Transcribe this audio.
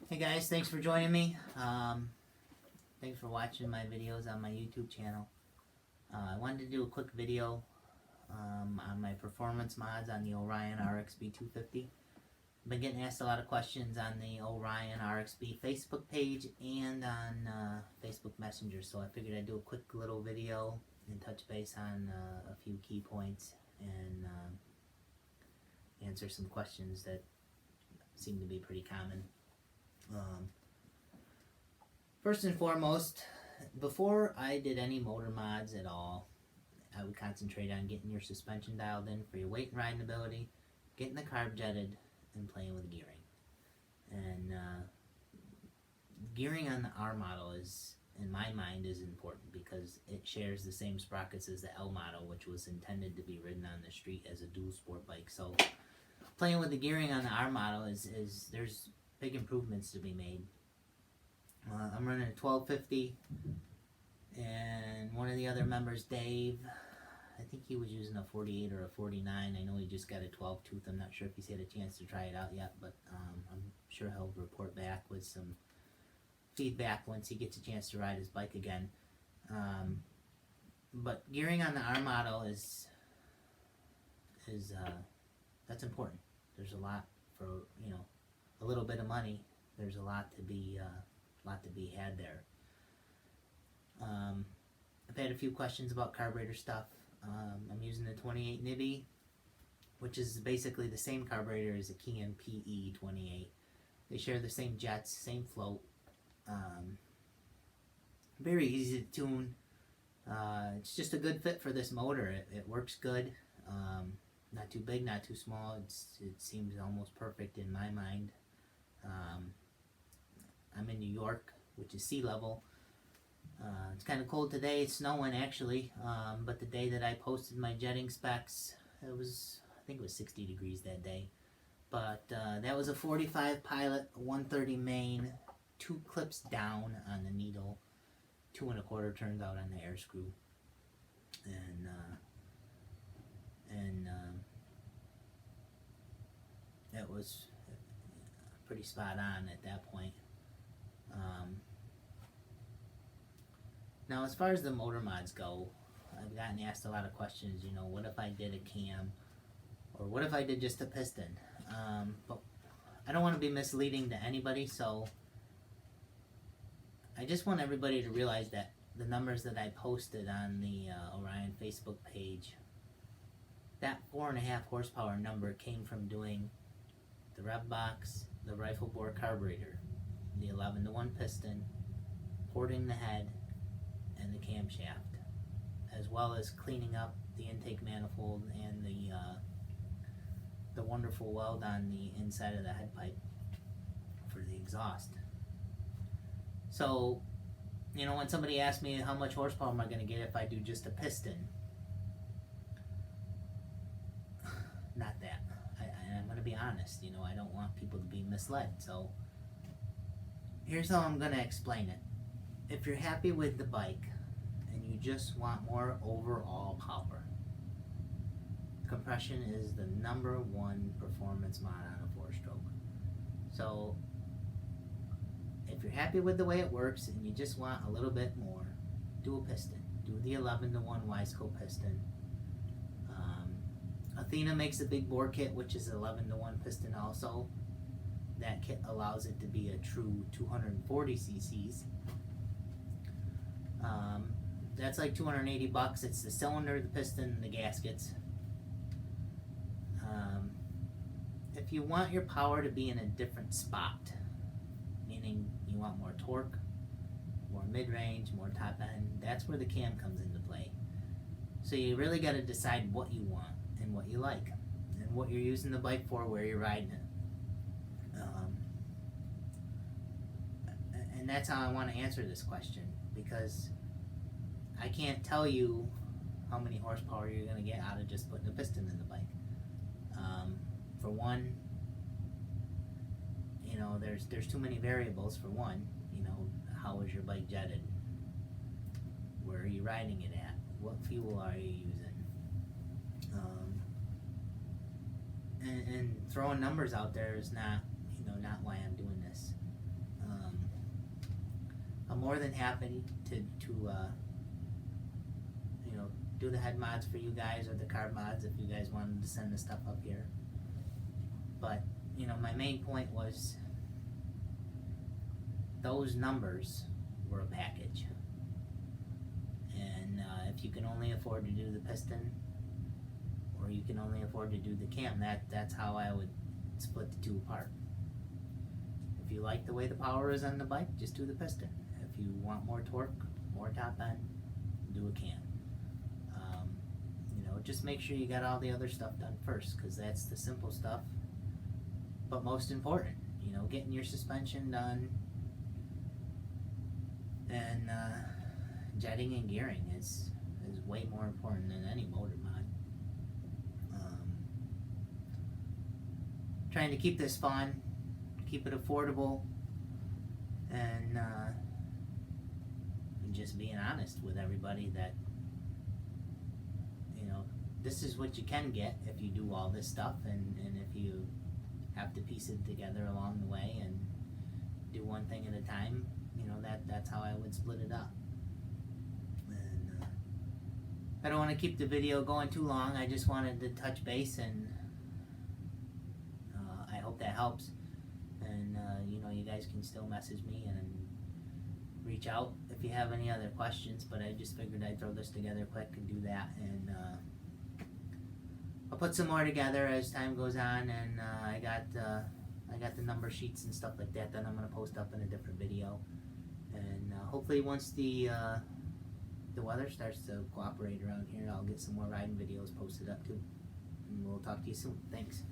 Hey guys, thanks for joining me. Thanks for watching my videos on my YouTube channel. I wanted to do a quick video on my performance mods on the Orion RXB 250. I've been getting asked a lot of questions on the Orion RXB Facebook page and on Facebook Messenger, so I figured I'd do a quick little video and touch base on a few key points and answer some questions that seem to be pretty common. First and foremost, before I did any motor mods at all, I would concentrate on getting your suspension dialed in for your weight and riding ability, getting the carb jetted, and playing with gearing. And gearing on the R model is, in my mind, is important because it shares the same sprockets as the L model, which was intended to be ridden on the street as a dual sport bike. So playing with the gearing on the R model is there's big improvements to be made. I'm running a 1250, and one of the other members, Dave, I think he was using a 48 or a 49. I know he just got a 12 tooth. I'm not sure if he's had a chance to try it out yet, but I'm sure he'll report back with some feedback once he gets a chance to ride his bike again. But gearing on the R model is that's important. There's a lot for, you know, a little bit of money. There's a lot to be had there. I've had a few questions about carburetor stuff. I'm using the 28 Nibby, which is basically the same carburetor as a Kian PE 28. They share the same jets, same float. Very easy to tune. It's just a good fit for this motor. It works good. Not too big, not too small. It seems almost perfect in my mind. I'm in New York, which is sea level. It's kind of cold today. It's snowing actually, but the day that I posted my jetting specs, I think it was 60 degrees that day. But that was a 45 Pilot, 130 main, 2 clips down on the needle, 2 1/4 turns out on the air screw, and it was pretty spot on at that point. Now, as far as the motor mods go, I've gotten asked a lot of questions, you know, what if I did a cam, or what if I did just a piston? But I don't want to be misleading to anybody, so I just want everybody to realize that the numbers that I posted on the Orion Facebook page, that 4.5 horsepower number came from doing the rev box, the rifle bore carburetor, the 11-to-1 piston, porting the head, and the camshaft, as well as cleaning up the intake manifold and the wonderful weld on the inside of the head pipe for the exhaust. So, you know, when somebody asks me how much horsepower am I going to get if I do just a piston, not that. I'm going to be honest, you know, I don't want people to be misled. So here's how I'm going to explain it. If you're happy with the bike and you just want more overall power, compression is the #1 performance mod on a 4-stroke. So if you're happy with the way it works and you just want a little bit more, do a piston. Do the 11-to-1 Wiseco piston. Athena makes a big bore kit, which is 11-to-1 piston also. That kit allows it to be a true 240 cc's. That's like $280. It's the cylinder, the piston, and the gaskets. If you want your power to be in a different spot, meaning you want more torque, more mid-range, more top end, that's where the cam comes into play. So you really got to decide what you want and what you like and what you're using the bike for, where you're riding it. And that's how I want to answer this question, because I can't tell you how many horsepower you're going to get out of just putting a piston in the bike. For one, you know, there's too many variables. For one, you know, how is your bike jetted? Where are you riding it at? What fuel are you using? And throwing numbers out there is not, you know, not why I'm doing this. more than happy to do the head mods for you guys, or the card mods if you guys wanted to send the stuff up here. But my main point was those numbers were a package, and if you can only afford to do the piston, or you can only afford to do the cam, that's how I would split the two apart. If you like the way the power is on the bike, just do the piston. If you want more torque, more top end, do a cam. Just make sure you got all the other stuff done first, because that's the simple stuff. But most important, getting your suspension done, and jetting and gearing is way more important than any motor mod. Trying to keep this fun, keep it affordable, and just being honest with everybody that this is what you can get if you do all this stuff, and if you have to piece it together along the way and do one thing at a time, that's how I would split it up. And I don't want to keep the video going too long. I just wanted to touch base, and I hope that helps. And you guys can still message me and reach out if you have any other questions, but I just figured I'd throw this together quick and do that. And I'll put some more together as time goes on, and I got the number sheets and stuff like that I'm going to post up in a different video. And hopefully once the weather starts to cooperate around here, I'll get some more riding videos posted up too. And we'll talk to you soon. Thanks.